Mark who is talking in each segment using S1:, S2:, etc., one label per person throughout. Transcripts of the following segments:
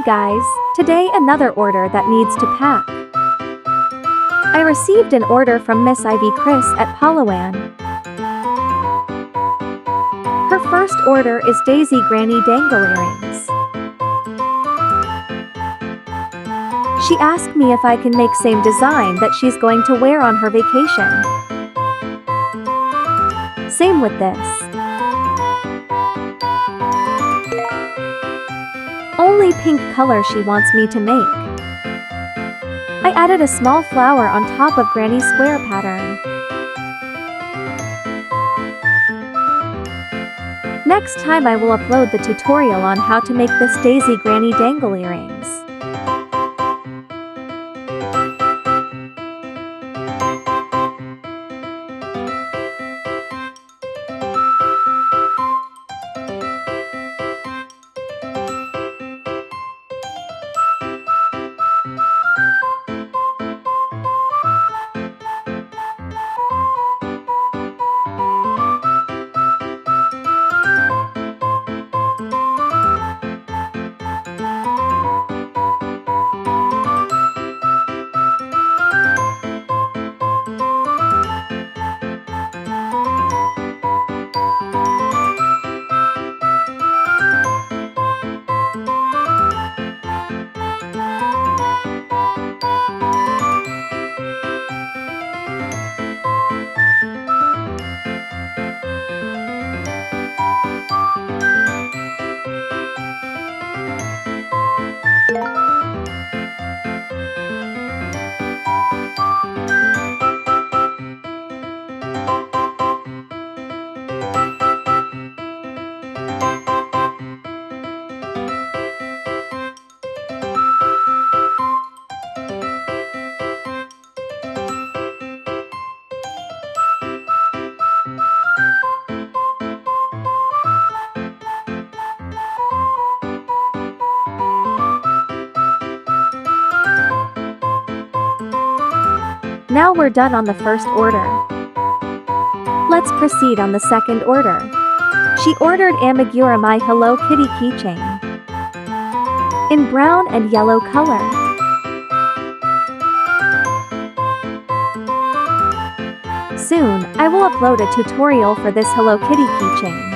S1: guys, today another order that needs to pack. I received an order from Miss Ivy Chris at Palawan. Her first order is Daisy Granny dangle earrings. She asked me if I can make same design that she's going to wear on her vacation. Same with this. Only pink color she wants me to make. I added a small flower on top of Granny square pattern. Next time I will upload the tutorial on how to make this Daisy Granny dangle earrings. Now we're done on the first order. Let's proceed on the second order. She ordered Amigurumi Hello Kitty keychain in brown and yellow color. Soon, I will upload a tutorial for this Hello Kitty keychain.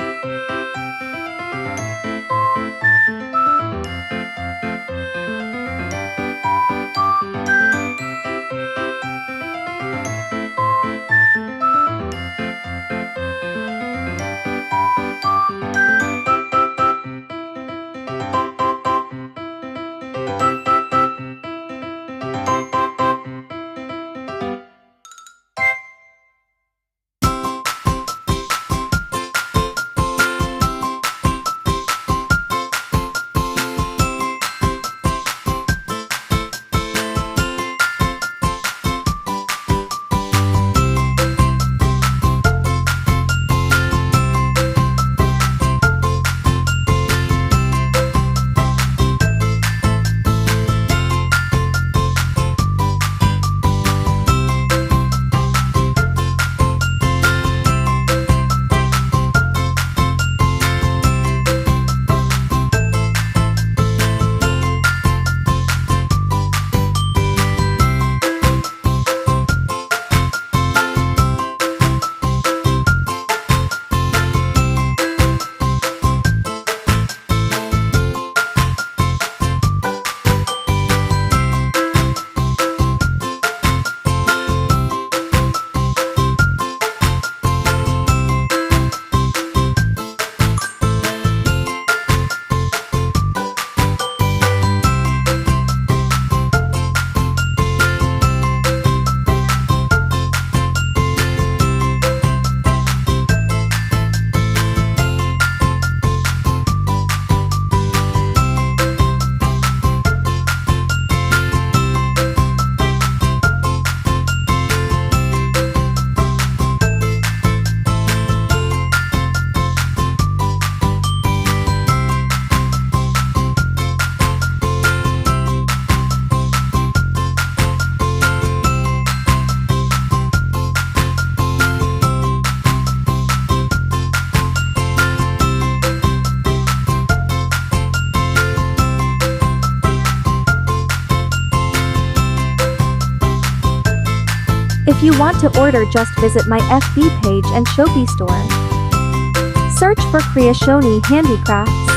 S1: If you want to order, just visit my FB page and Shopee store. Search for Crochet Handicrafts.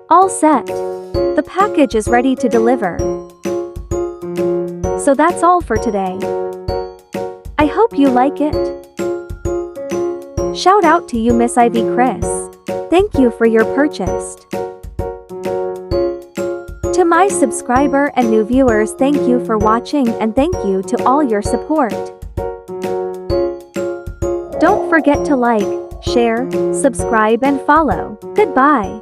S1: All set. The package is ready to deliver. So that's all for today. I hope you like it. Shout out to you, Miss Ivy Chris. Thank you for your purchase. To my subscriber and new viewers, thank you for watching and thank you to all your support. Don't forget to like, share, subscribe and follow. Goodbye.